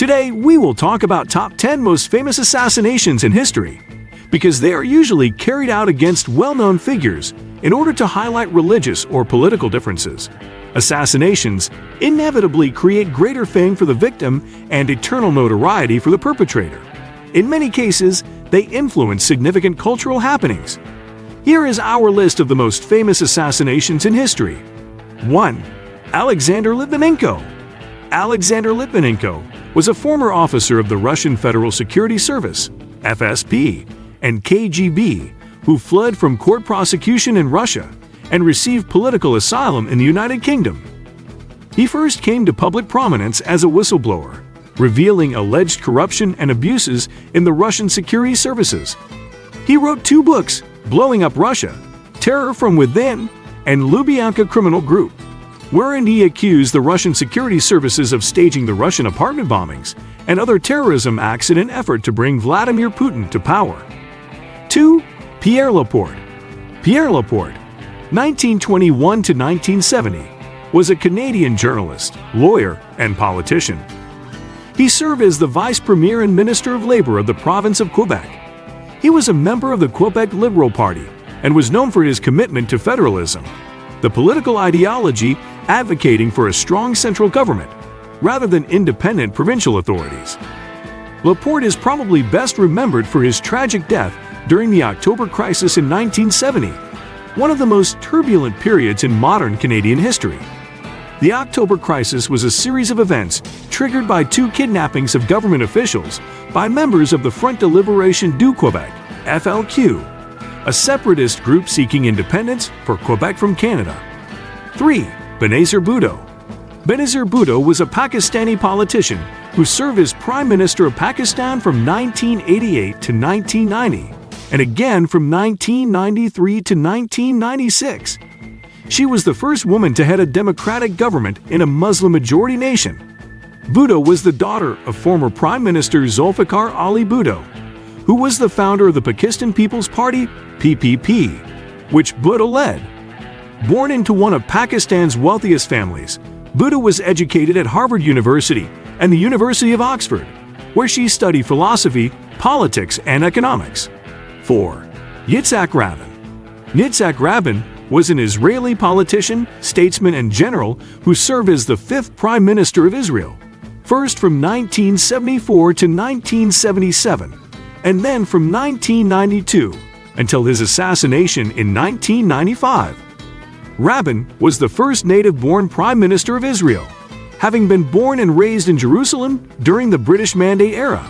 Today, we will talk about top 10 most famous assassinations in history, because they are usually carried out against well-known figures in order to highlight religious or political differences. Assassinations inevitably create greater fame for the victim and eternal notoriety for the perpetrator. In many cases, they influence significant cultural happenings. Here is our list of the most famous assassinations in history. 1. Alexander Litvinenko. Alexander Litvinenko was a former officer of the Russian Federal Security Service, FSB, and KGB, who fled from court prosecution in Russia and received political asylum in the United Kingdom. He first came to public prominence as a whistleblower, revealing alleged corruption and abuses in the Russian security services. He wrote 2 books, Blowing Up Russia, Terror from Within, and Lubyanka Criminal Group, wherein he accused the Russian security services of staging the Russian apartment bombings and other terrorism acts in an effort to bring Vladimir Putin to power. 2. Pierre Laporte. Pierre Laporte, 1921 to 1970, was a Canadian journalist, lawyer, and politician. He served as the Vice Premier and Minister of Labour of the province of Quebec. He was a member of the Quebec Liberal Party and was known for his commitment to federalism, the political ideology advocating for a strong central government rather than independent provincial authorities. Laporte is probably best remembered for his tragic death during the October Crisis in 1970, one of the most turbulent periods in modern Canadian history. The October Crisis was a series of events triggered by 2 kidnappings of government officials by members of the Front de Libération du Québec, FLQ, a separatist group seeking independence for Quebec from Canada. 3. Benazir Bhutto. Benazir Bhutto was a Pakistani politician who served as Prime Minister of Pakistan from 1988 to 1990, and again from 1993 to 1996. She was the first woman to head a democratic government in a Muslim-majority nation. Bhutto was the daughter of former Prime Minister Zulfikar Ali Bhutto, who was the founder of the Pakistan People's Party, PPP, which Bhutto led. Born into one of Pakistan's wealthiest families, Bhutto was educated at Harvard University and the University of Oxford, where she studied philosophy, politics, and economics. 4. Yitzhak Rabin. Yitzhak Rabin was an Israeli politician, statesman, and general who served as the 5th Prime Minister of Israel, first from 1974 to 1977, and then from 1992 until his assassination in 1995. Rabin was the first native-born Prime Minister of Israel, having been born and raised in Jerusalem during the British Mandate era.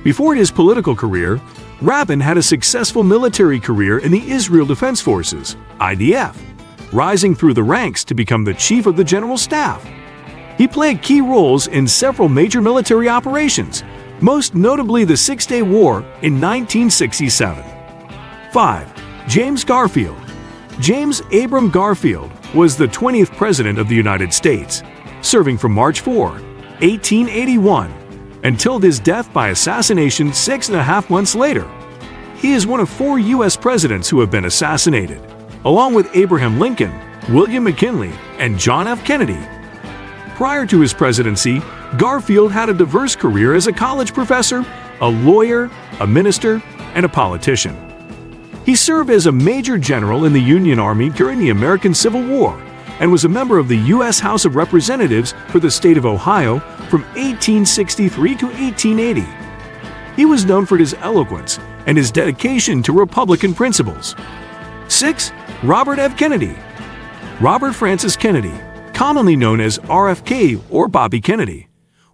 Before his political career, Rabin had a successful military career in the Israel Defense Forces, IDF, rising through the ranks to become the Chief of the General Staff. He played key roles in several major military operations, most notably the Six-Day War in 1967. 5. James Garfield. James Abram Garfield was the 20th President of the United States, serving from March 4, 1881, until his death by assassination 6.5 months later. He is one of 4 U.S. presidents who have been assassinated, along with Abraham Lincoln, William McKinley, and John F. Kennedy. Prior to his presidency, Garfield had a diverse career as a college professor, a lawyer, a minister, and a politician. He served as a major general in the Union Army during the American Civil War and was a member of the U.S. House of Representatives for the state of Ohio from 1863 to 1880. He was known for his eloquence and his dedication to Republican principles. 6. Robert F. Kennedy. Robert Francis Kennedy, commonly known as RFK or Bobby Kennedy,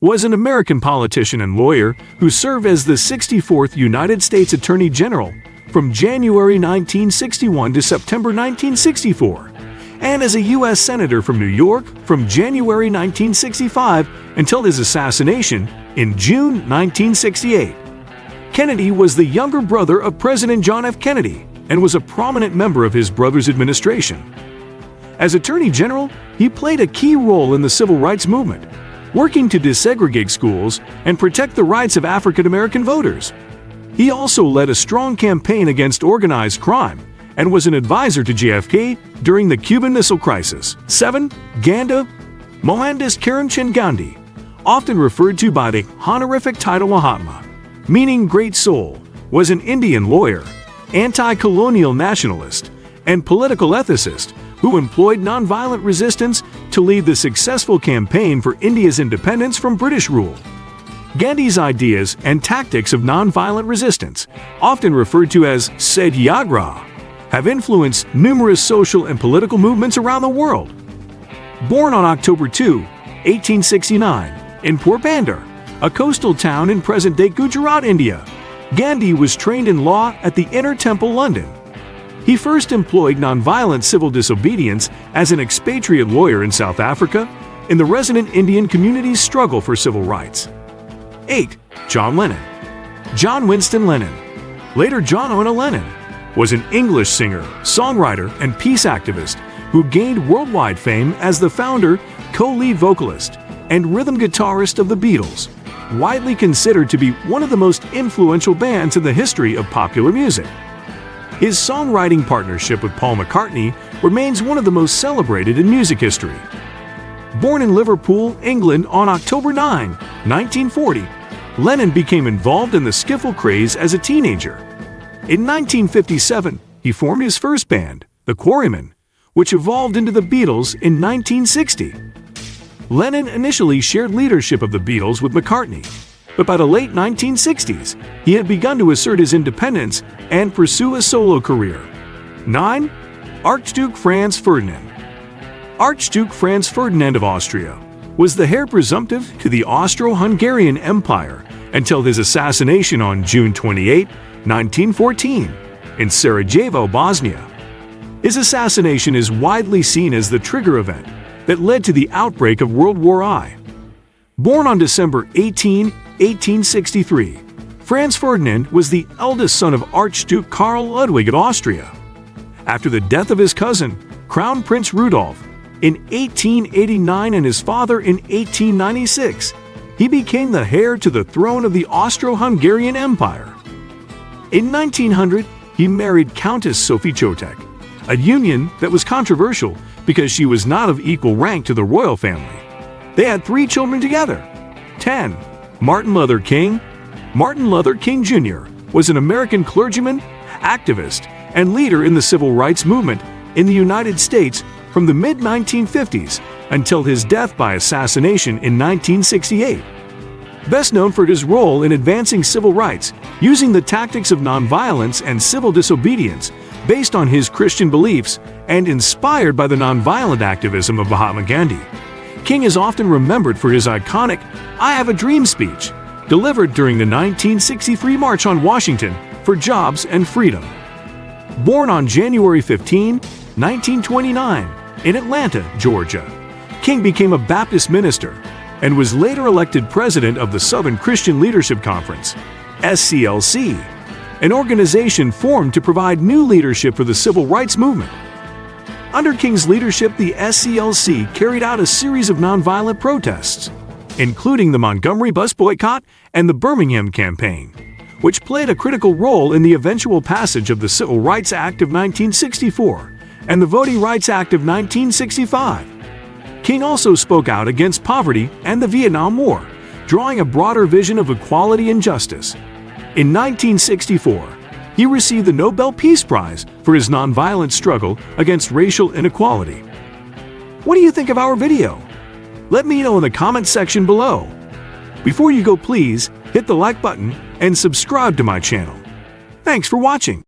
was an American politician and lawyer who served as the 64th United States Attorney General from January 1961 to September 1964, and as a U.S. Senator from New York from January 1965 until his assassination in June 1968. Kennedy was the younger brother of President John F. Kennedy and was a prominent member of his brother's administration. As Attorney General, he played a key role in the Civil Rights Movement, working to desegregate schools and protect the rights of African American voters. He also led a strong campaign against organized crime and was an advisor to JFK during the Cuban Missile Crisis. 7. Gandhi. Mohandas Karamchand Gandhi, often referred to by the honorific title Mahatma, meaning great soul, was an Indian lawyer, anti-colonial nationalist, and political ethicist who employed nonviolent resistance to lead the successful campaign for India's independence from British rule. Gandhi's ideas and tactics of nonviolent resistance, often referred to as satyagraha, have influenced numerous social and political movements around the world. Born on October 2, 1869, in Porbandar, a coastal town in present-day Gujarat, India, Gandhi was trained in law at the Inner Temple, London. He first employed nonviolent civil disobedience as an expatriate lawyer in South Africa in the resident Indian community's struggle for civil rights. 8. John Lennon. John Winston Lennon, later John Ona Lennon, was an English singer, songwriter, and peace activist who gained worldwide fame as the founder, co-lead vocalist, and rhythm guitarist of the Beatles, widely considered to be one of the most influential bands in the history of popular music. His songwriting partnership with Paul McCartney remains one of the most celebrated in music history. Born in Liverpool, England on October 9, 1940, Lennon became involved in the skiffle craze as a teenager. In 1957, he formed his first band, the Quarrymen, which evolved into the Beatles in 1960. Lennon initially shared leadership of the Beatles with McCartney, but by the late 1960s, he had begun to assert his independence and pursue a solo career. 9. Archduke Franz Ferdinand. Archduke Franz Ferdinand of Austria was the heir presumptive to the Austro-Hungarian Empire until his assassination on June 28, 1914, in Sarajevo, Bosnia. His assassination is widely seen as the trigger event that led to the outbreak of World War I. Born on December 18, 1863, Franz Ferdinand was the eldest son of Archduke Karl Ludwig of Austria. After the death of his cousin, Crown Prince Rudolf, in 1889 and his father in 1896, he became the heir to the throne of the Austro-Hungarian Empire. In 1900, he married Countess Sophie Chotek, a union that was controversial because she was not of equal rank to the royal family. They had 3 children together. 10. Martin Luther King. Martin Luther King Jr. was an American clergyman, activist, and leader in the civil rights movement in the United States from the mid-1950s until his death by assassination in 1968. Best known for his role in advancing civil rights using the tactics of nonviolence and civil disobedience based on his Christian beliefs and inspired by the nonviolent activism of Mahatma Gandhi. King is often remembered for his iconic "I Have a Dream" speech delivered during the 1963 March on Washington for Jobs and Freedom. Born on January 15, 1929, in Atlanta, Georgia, King became a Baptist minister and was later elected president of the Southern Christian Leadership Conference, SCLC, an organization formed to provide new leadership for the civil rights movement. Under King's leadership, the SCLC carried out a series of nonviolent protests, including the Montgomery bus boycott and the Birmingham campaign, which played a critical role in the eventual passage of the Civil Rights Act of 1964 and the Voting Rights Act of 1965. King also spoke out against poverty and the Vietnam War, drawing a broader vision of equality and justice. In 1964, he received the Nobel Peace Prize for his nonviolent struggle against racial inequality. What do you think of our video? Let me know in the comment section below. Before you go, please hit the like button and subscribe to my channel. Thanks for watching.